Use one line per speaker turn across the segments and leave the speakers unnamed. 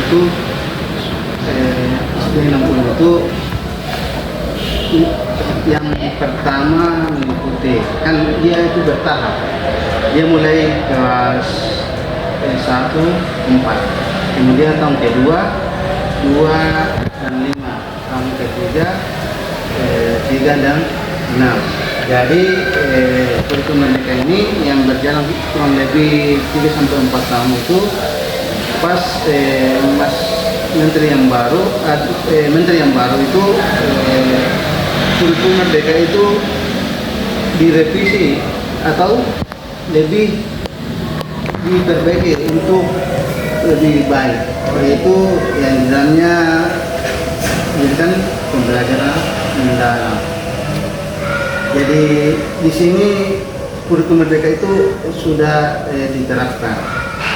itu SD 60 itu yang pertama mengikuti, kan dia itu bertahap. Dia mulai kelas 1, 4, kemudian tahun kedua 2 dan 5, tahun ketiga 3 dan 6. Jadi kurikulum merdeka ini yang berjalan kurang lebih 3-4 tahun itu pas Mas Menteri yang baru itu kurikulum merdeka itu direvisi atau lebih diperbaiki untuk lebih baik, yaitu yang di dalamnya memberikan pembelajaran mendalam. Jadi di sini kurikulum merdeka itu sudah diterapkan.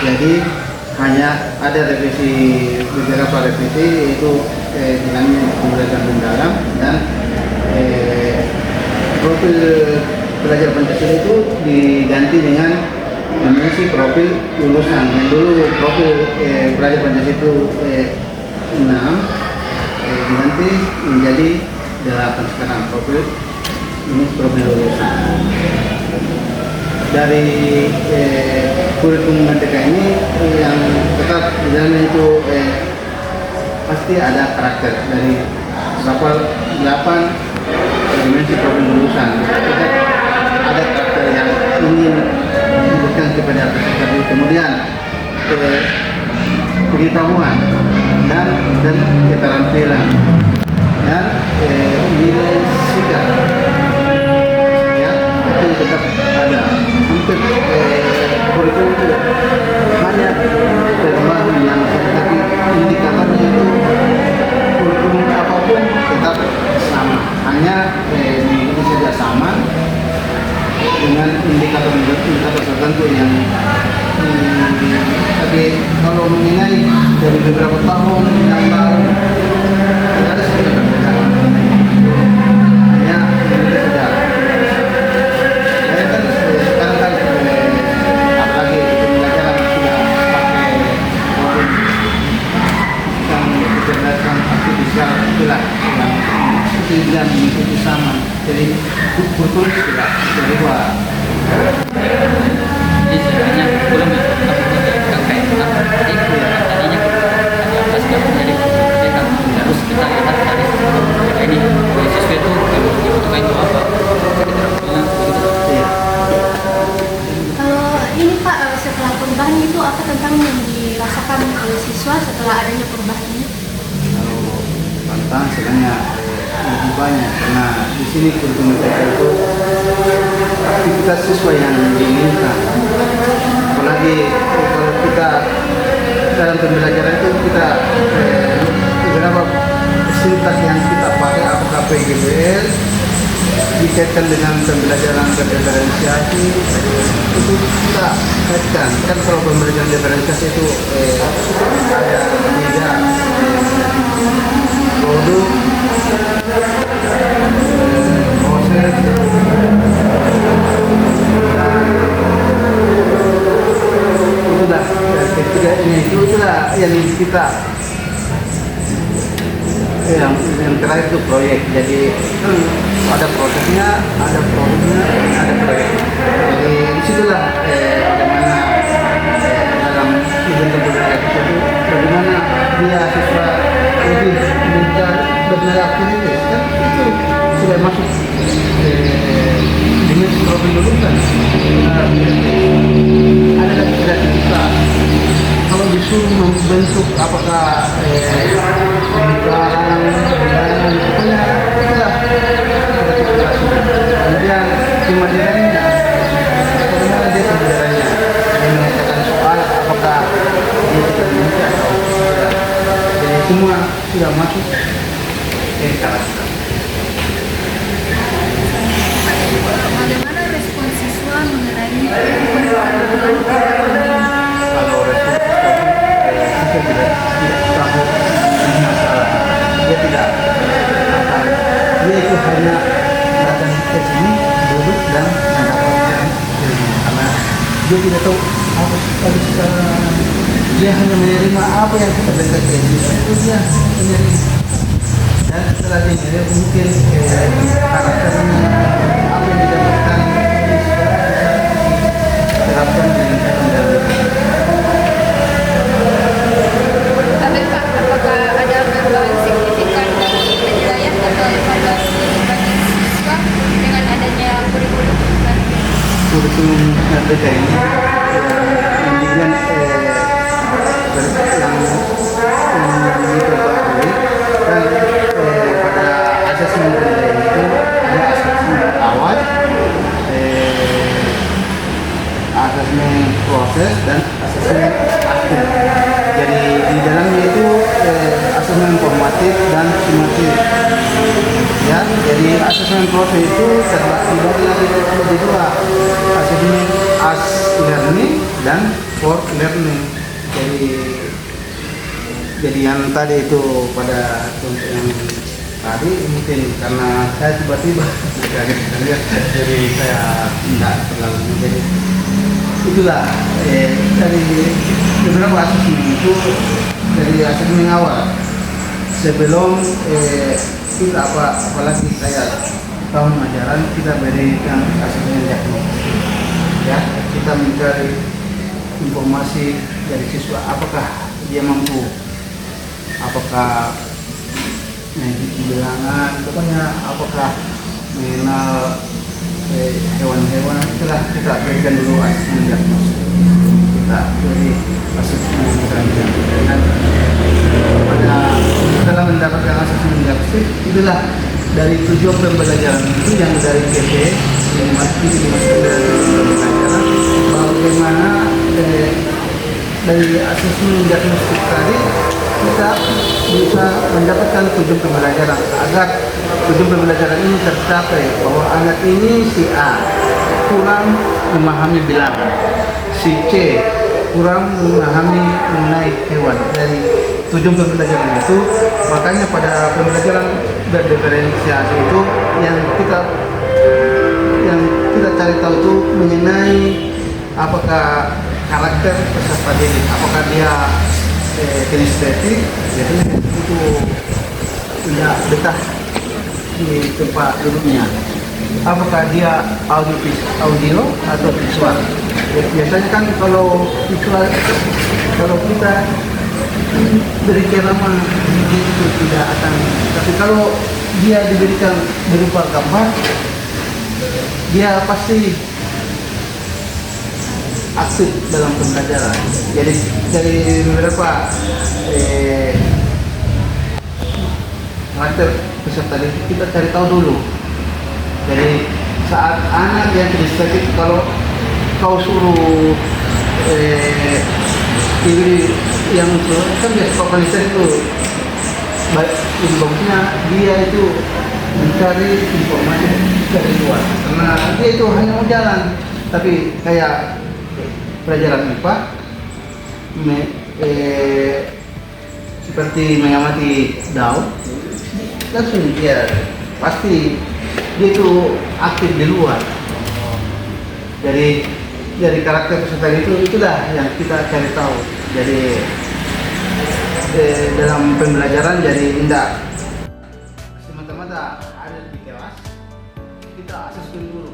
Jadi hanya ada beberapa revisi, yaitu dengan pembelajaran mendalam dan profil belajar Pancasila itu diganti dengan mengisi profil lulusan. Yang dulu profil belajar Pancasila itu 6, diganti menjadi 8 sekarang profil lulusan. Dari kurikulum merdeka ini yang tetap di dalamnya itu pasti ada karakter dari 8 dimensi profil lulusan. Tetap ada karakter yang ingin diberikan kepada peserta. Kemudian pengetahuan dan keterampilan dan nilai sikap, ya, itu tetap ada. Hampir kurikulum itu hanya perubahan yang tapi indikatornya itu kurikulum apapun tetap sama, hanya ini saja sama dengan indikator tertentu yang tapi kalau menilai dari beberapa tahun yang lalu tidak ada sedikit perbedaan, hanya ini saja. Saya kan sekarang kan apalagi pembelajaran sudah pakai yang kecerdasan artifisial itulah yang tidak mengikuti sama, jadi betul tidak berubah.
Jadi sebenarnya belum kayak tadi tadinya ada pas jadi kita harus kita lihat dari ini siswa itu dibutuhkan itu apa.
Kalau ini Pak, setelah perubahan itu apa tentang yang dirasakan oleh siswa setelah adanya perubahan ini?
Kalau tantangan sebenarnya lebih banyak karena di sini kurikulum merdeka itu aktivitas siswa yang diinginkan. Apalagi kalau kita dalam pembelajaran itu kita beberapa sintak yang kita pakai, apakah PGBL dikaitkan dengan pembelajaran berdiferensiasi itu kita kaitkan. Kan kalau pembelajaran diferensiasi itu ada 3 produk, proses, itulah ketiga ini itulah yang kita yang terakhir itu proyek. Jadi ada prosesnya, ada produknya, ada proyek. Jadi disitulah bagaimana dalam kehidupan budaya itu bagaimana dia siswa lebih bernilai aktivitas, kan itu sudah masuk dimensi profil lulusan. Ada kreativitas. Kalau disuruh membentuk apakah pernikahan, pokoknya itulah kreativitas. Kemudian kemandiriannya, bagaimana dia kemandiriannya, dia menyelesaikan soal apakah dia tidak bisa atau tidak. Jadi semua sudah masuk ke karakter.
Bagaimana respon siswa mengenai
Kalau respon siswa tidak tahu masalah, dia tidak akan, dia itu hanya datang ke sini duduk dan mendapatkan ilmu karena dia tidak tahu apa secara dia hanya menerima apa yang kita berikan ke dia, itu dia menerima. Dan setelah dia menerima mungkin karakternya apa yang didapatkan bisa diterapkan dengan dalam.
Tapi Pak, apakah ada perubahan signifikan dalam penilaian atau evaluasi bagi siswa dengan adanya kurikulum baru?
Kurikulum merdeka ini kemudian yang diperbarui dan pada asesmen penilaian itu ada asesmen awal, asesmen proses dan asesmen akhir. Jadi di dalamnya itu asesmen formatif dan sumatif. Ya, jadi asesmen proses itu terbagi lagi menjadi dua, asesmen as learning dan for learning. Jadi yang tadi itu pada contoh yang tadi mungkin karena saya tiba-tiba kaget, jadi saya tidak terlalu jadi itulah dari beberapa asesmen itu dari asesmen awal sebelum kita apalagi saya tahun ajaran kita berikan asesmen diagnosis, ya kita mencari informasi dari siswa apakah dia mampu, apakah mengikuti bilangan, pokoknya apakah mengenal hewan-hewan, itulah kita berikan dulu asesmen diagnosis, kita beri asesmen diagnosis dan pada setelah mendapatkan asesmen diagnosis itulah dari tujuan pembelajaran itu yang dari PP yang masih dimasukkan dari pembelajaran bagaimana dari asesmen diagnostik tadi kita bisa mendapatkan tujuan pembelajaran agar tujuan pembelajaran ini tercapai bahwa anak ini si A kurang memahami bilangan, si C kurang memahami mengenai hewan. Dari tujuan pembelajaran itu makanya pada pembelajaran berdiferensiasi itu yang kita cari tahu itu mengenai apakah karakter peserta didik, apakah dia kinestetik, biasanya itu tidak betah di tempat duduknya, apakah dia audio atau visual. Biasanya kan kalau visual, kalau kita beri ceramah itu tidak akan, tapi kalau dia diberikan berupa gambar, dia pasti aktif dalam pembelajaran. Jadi dari beberapa karakter peserta didik kita cari tahu dulu. Jadi saat anak yang kinestetik, kalau kau suruh diberi yang kan biasa kognitif itu lebih bagusnya dia itu mencari informasi dari luar, karena dia itu hanya mau jalan, tapi kayak pelajaran IPA seperti mengamati daun, langsung dia pasti dia itu aktif di luar. Dari karakter peserta itulah yang kita cari tahu. Jadi dalam pembelajaran jadi tidak semata-mata ada di kelas, kita asesmen dulu.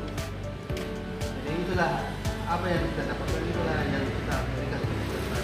Jadi itulah apa yang kita dapatkan, itulah yang kita berikan ke peserta.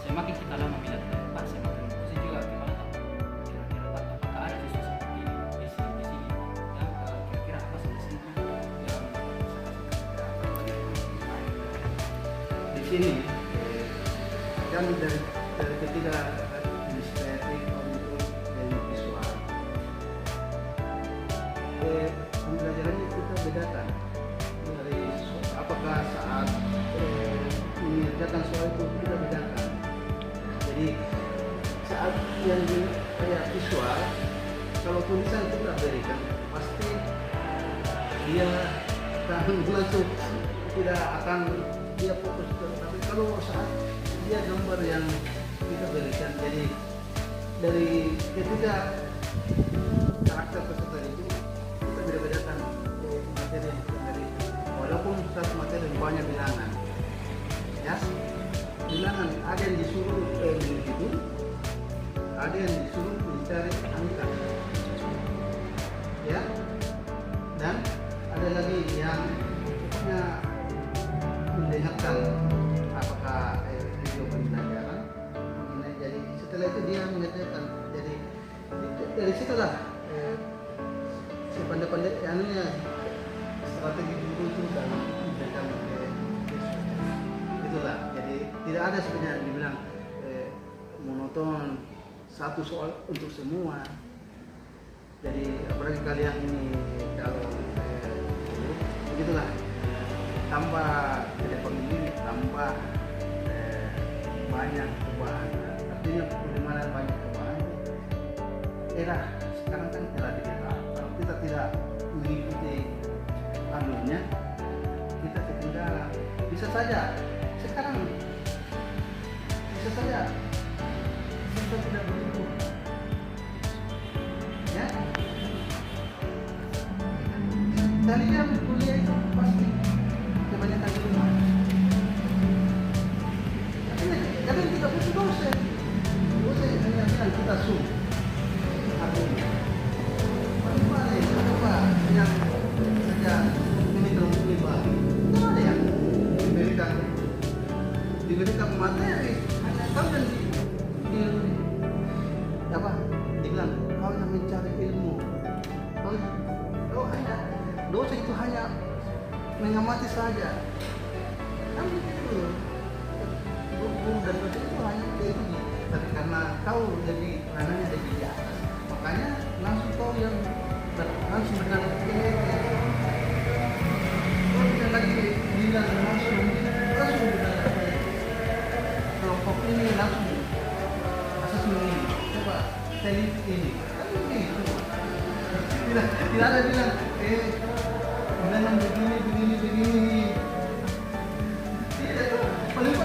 Semakin kita lama minat Pak, semakin fokus juga kita tahu kira-kira Pak apakah ada siswa seperti di sini yang kira-kira apa solusinya yang
Di sini kan dari ketiga estetik untuk dan visual. Pembelajarannya kita bedakan dari apakah saat mengerjakan soal itu kita bedakan. Jadi saat yang kayak visual, kalau tulisan kita berikan pasti dia akan langsung tidak akan dia fokus. Tapi kalau saat dia gambar yang kita berikan, jadi dari ketiga karakter peserta itu kita beda-bedakan materi dari walaupun satu materi banyak bilangan, ya bilangan ada yang disuruh menghitung, ada yang disuruh mencari angka, ya, dan ada lagi yang pokoknya melihatkan apakah video pembelajaran ini. Jadi setelah itu dia mengerjakan. Jadi dari situlah sepandai-pandai anunya strategi guru itu dalam memberikan itulah. Jadi tidak ada sebenarnya dibilang monoton satu soal untuk semua. Jadi apalagi kalian ini kalau begitulah, tambah ke depan ini tambah banyak perubahan. Artinya bagaimana banyak perubahan era sekarang kan era digital. Kalau kita tidak mengikuti alurnya, kita ketinggalan. Bisa saja sekarang bisa saja kita tidak begitu, ya. Kalian kuliah itu pasti kebanyakan di rumah. Kadang kita butuh dosen. Dosen hanya bilang kita zoom. Artinya, bagaimana ya? Coba yang saja ini belum pribadi. Tidak ada yang diberikan materi. Hanya kau dan apa? Dibilang kau yang mencari ilmu. Kau hanya dosen itu hanya mengamati saja. Kan begitu. Guru dan dosen itu hanya begini. Tapi karena kau jadi ranahnya dari di atas, makanya langsung kau yang langsung dengan kau tidak lagi bilang langsung dengan kelompok ini langsung asesmen ini. Coba teliti ini. Kan begitu. Tidak ada bilang begini. Tidak, paling